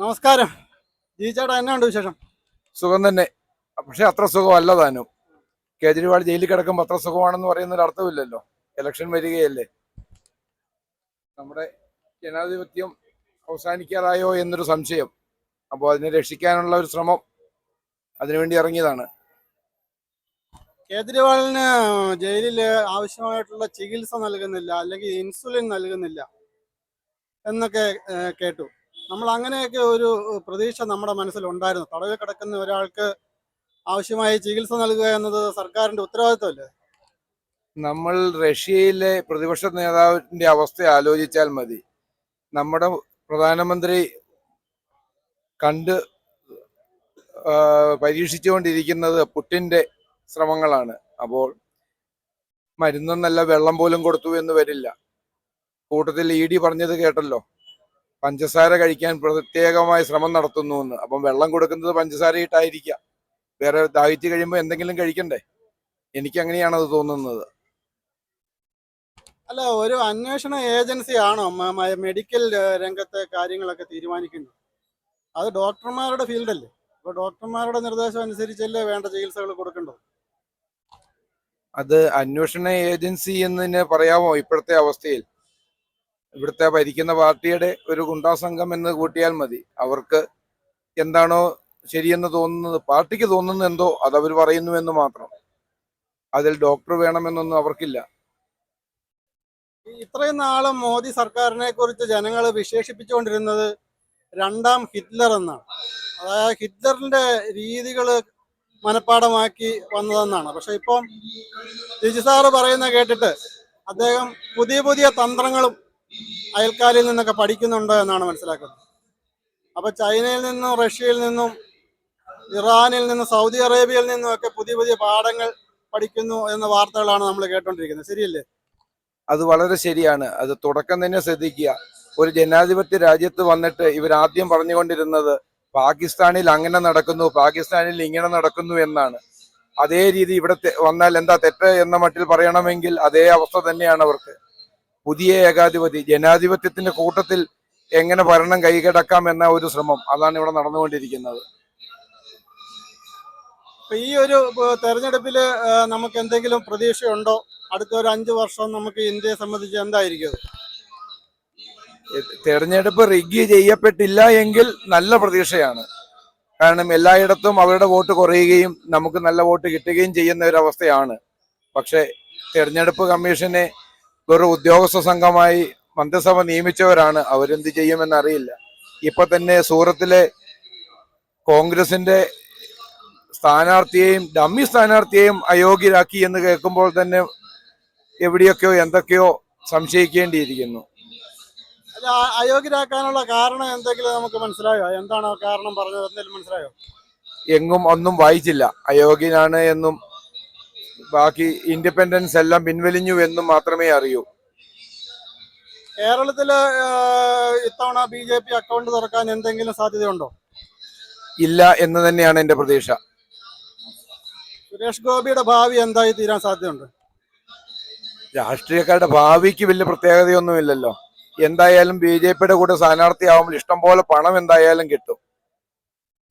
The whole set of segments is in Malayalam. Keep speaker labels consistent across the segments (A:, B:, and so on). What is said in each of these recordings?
A: നമസ്കാരം. ചേട്ടാ, എന്നാണ്ട് വിശേഷം?
B: സുഖം തന്നെ. പക്ഷെ അത്ര സുഖമല്ല താനും. കേജ്രിവാൾ ജയിലിൽ കിടക്കുമ്പോൾ അത്ര സുഖമാണെന്ന് പറയുന്നൊരു അർത്ഥമില്ലല്ലോ. ഇലക്ഷൻ വരികയല്ലേ. നമ്മുടെ ജനാധിപത്യം അവസാനിക്കാറായോ എന്നൊരു സംശയം. അപ്പോൾ അതിനെ രക്ഷിക്കാനുള്ള ഒരു ശ്രമം, അതിനുവേണ്ടി ഇറങ്ങിയതാണ്.
A: കേജ്രിവാളിന് ജയിലിൽ ആവശ്യമായിട്ടുള്ള ചികിത്സ നൽകുന്നില്ല, അല്ലെങ്കിൽ ഇൻസുലിൻ നൽകുന്നില്ല എന്നൊക്കെ കേട്ടു. നമ്മൾ അങ്ങനെയൊക്കെ ഒരു പ്രതീക്ഷ നമ്മുടെ മനസ്സിലുണ്ടായിരുന്നു. തടവിൽ കിടക്കുന്ന ഒരാൾക്ക് ആവശ്യമായ ചികിത്സ നൽകുക എന്നത് സർക്കാരിന്റെ ഉത്തരവാദിത്വമല്ലേ?
B: നമ്മൾ റഷ്യയിലെ പ്രതിപക്ഷ നേതാവിന്റെ അവസ്ഥ ആലോചിച്ചാൽ മതി. നമ്മുടെ പ്രധാനമന്ത്രി കണ്ട് പരീക്ഷിച്ചുകൊണ്ടിരിക്കുന്നത് പുടിന്റെ ശ്രമങ്ങളാണ്. അപ്പോൾ മരുന്നൊന്നല്ല, വെള്ളം പോലും കൊടുത്തു എന്ന് വരില്ല. കൂട്ടത്തിൽ ഇ.ഡി പറഞ്ഞത് കേട്ടല്ലോ, പഞ്ചസാര കഴിക്കാൻ പ്രത്യേകമായി ശ്രമം നടത്തുന്നു എന്ന്. അപ്പം വെള്ളം കൊടുക്കുന്നത് പഞ്ചസാര ഇട്ടായിരിക്കാം. വേറെ ദാഹിച്ചു കഴിയുമ്പോൾ എന്തെങ്കിലും കഴിക്കണ്ടേ? എനിക്ക് അങ്ങനെയാണത് തോന്നുന്നത്.
A: അല്ല, ഒരു അന്വേഷണ ഏജൻസി ആണോ മെഡിക്കൽ രംഗത്തെ കാര്യങ്ങളൊക്കെ തീരുമാനിക്കുന്നത്? അത് ഡോക്ടർമാരുടെ ഫീൽഡല്ലേ. അപ്പോൾ ഡോക്ടർമാരുടെ നിർദ്ദേശം അനുസരിച്ചല്ലേ വേണ്ട ചികിത്സകൾ കൊടുക്കേണ്ടത്.
B: അത് അന്വേഷണ ഏജൻസി എന്ന് പറയാമോ ഇപ്പോഴത്തെ അവസ്ഥയിൽ? ഇവിടുത്തെ ഭരിക്കുന്ന പാർട്ടിയുടെ ഒരു ഗുണ്ടാ സംഘം എന്ന് കൂട്ടിയാൽ മതി. അവർക്ക് എന്താണോ ശരിയെന്ന് തോന്നുന്നത്, പാർട്ടിക്ക് തോന്നുന്നത് എന്തോ അതവർ പറയുന്നു എന്ന് മാത്രം. അതിൽ ഡോക്ടർ വേണമെന്നൊന്നും അവർക്കില്ല.
A: ഇത്രയും നാളും മോദി സർക്കാരിനെ കുറിച്ച് ജനങ്ങൾ വിശേഷിപ്പിച്ചുകൊണ്ടിരുന്നത് രണ്ടാം ഹിറ്റ്ലർ എന്നാണ്. അതായത് ഹിറ്റ്ലറിന്റെ രീതികൾ മനഃപ്പാടമാക്കി വന്നതെന്നാണ്. പക്ഷെ ഇപ്പം ജിജി സാറ് പറയുന്ന കേട്ടിട്ട് അദ്ദേഹം പുതിയ പുതിയ തന്ത്രങ്ങളും അയൽക്കാരിൽ നിന്നൊക്കെ പഠിക്കുന്നുണ്ട് എന്നാണ് മനസ്സിലാക്കുന്നത്. അപ്പൊ ചൈനയിൽ നിന്നും റഷ്യയിൽ നിന്നും ഇറാനിൽ നിന്നും സൗദി അറേബ്യയിൽ നിന്നും ഒക്കെ പുതിയ പുതിയ പാഠങ്ങൾ പഠിക്കുന്നു എന്ന വാർത്തകളാണ് നമ്മൾ കേട്ടോണ്ടിരിക്കുന്നത്. ശരിയല്ലേ?
B: അത് വളരെ ശരിയാണ്. അത് തുടക്കം തന്നെ ശ്രദ്ധിക്കുക. ഒരു ജനാധിപത്യ രാജ്യത്ത് വന്നിട്ട് ഇവരാദ്യം പറഞ്ഞുകൊണ്ടിരുന്നത് പാകിസ്ഥാനിൽ അങ്ങനെ നടക്കുന്നു, പാകിസ്ഥാനിൽ ഇങ്ങനെ നടക്കുന്നു എന്നാണ്. അതേ രീതി ഇവിടെ വന്നാൽ എന്താ തെറ്റ് എന്ന മട്ടിൽ പറയണമെങ്കിൽ അതേ അവസ്ഥ തന്നെയാണ് അവർക്ക്. പുതിയ ഏകാധിപതി ജനാധിപത്യത്തിന്റെ കൂട്ടത്തിൽ എങ്ങനെ ഭരണം കൈകടക്കാം എന്ന ഒരു ശ്രമം, അതാണ് ഇവിടെ നടന്നുകൊണ്ടിരിക്കുന്നത്.
A: ഈ ഒരു തെരഞ്ഞെടുപ്പിൽ നമുക്ക് എന്തെങ്കിലും പ്രതീക്ഷയുണ്ടോ? അടുത്ത ഒരു 5 വർഷം നമുക്ക് ഇന്ത്യയെ സംബന്ധിച്ച് എന്തായിരിക്കും?
B: തെരഞ്ഞെടുപ്പ് റിഗ് ചെയ്യപ്പെട്ടില്ല എങ്കിൽ നല്ല പ്രതീക്ഷയാണ്. കാരണം എല്ലായിടത്തും അവരുടെ വോട്ട് കുറയുകയും നമുക്ക് നല്ല വോട്ട് കിട്ടുകയും ചെയ്യുന്ന ഒരു അവസ്ഥയാണ്. പക്ഷെ തെരഞ്ഞെടുപ്പ് കമ്മീഷനെ വെറും ഉദ്യോഗസ്ഥ സംഘമായി മന്ത്രിസഭ നിയമിച്ചവരാണ്. അവരെന്ത് ചെയ്യുമെന്നറിയില്ല. ഇപ്പൊ തന്നെ സൂറത്തിലെ കോൺഗ്രസിന്റെ സ്ഥാനാർത്ഥിയെയും ഡമ്മി സ്ഥാനാർത്ഥിയെയും അയോഗ്യരാക്കി എന്ന് കേൾക്കുമ്പോൾ തന്നെ എവിടെയൊക്കെയോ എന്തൊക്കെയോ സംശയിക്കേണ്ടിയിരിക്കുന്നു.
A: അല്ല, അയോഗ്യരാക്കാനുള്ള കാരണം എന്തെങ്കിലും നമുക്ക് മനസ്സിലായോ? എന്താണ് കാരണം പറഞ്ഞത്? എന്തെങ്കിലും മനസ്സിലായോ?
B: എങ്ങും ഒന്നും വായിച്ചില്ല. അയോഗ്യനാണ് എന്നും ബാക്കി ഇൻഡിപെൻഡൻസ് എല്ലാം പിൻവലിഞ്ഞു എന്നും മാത്രമേ അറിയൂ.
A: കേരളത്തില് ഇത്തവണ BJP അക്കൗണ്ട് തുറക്കാൻ എന്തെങ്കിലും സാധ്യതയുണ്ടോ?
B: ഇല്ല എന്ന് തന്നെയാണ് എന്റെ പ്രതീക്ഷ.
A: സുരേഷ് ഗോപിയുടെ ഭാവി എന്തായി തീരാൻ സാധ്യതയുണ്ട്?
B: രാഷ്ട്രീയക്കാരുടെ ഭാവിക്ക് വലിയ പ്രത്യേകതയൊന്നുമില്ലല്ലോ. എന്തായാലും BJPയുടെ കൂടെ സ്ഥാനാർത്ഥിയാവുമ്പോൾ ഇഷ്ടം പോലെ പണം എന്തായാലും കിട്ടും.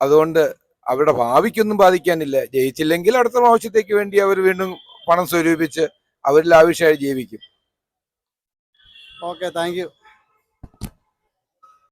B: അതുകൊണ്ട് അവരുടെ ഭാവിക്കൊന്നും ബാധിക്കാനില്ല. ജയിച്ചില്ലെങ്കിൽ അടുത്ത പ്രാവശ്യത്തേക്ക് വേണ്ടി അവർ വീണ്ടും പണം സ്വരൂപിച്ച് അവരിൽ ആവശ്യമായി ജീവിക്കും.
A: Okay, thank you.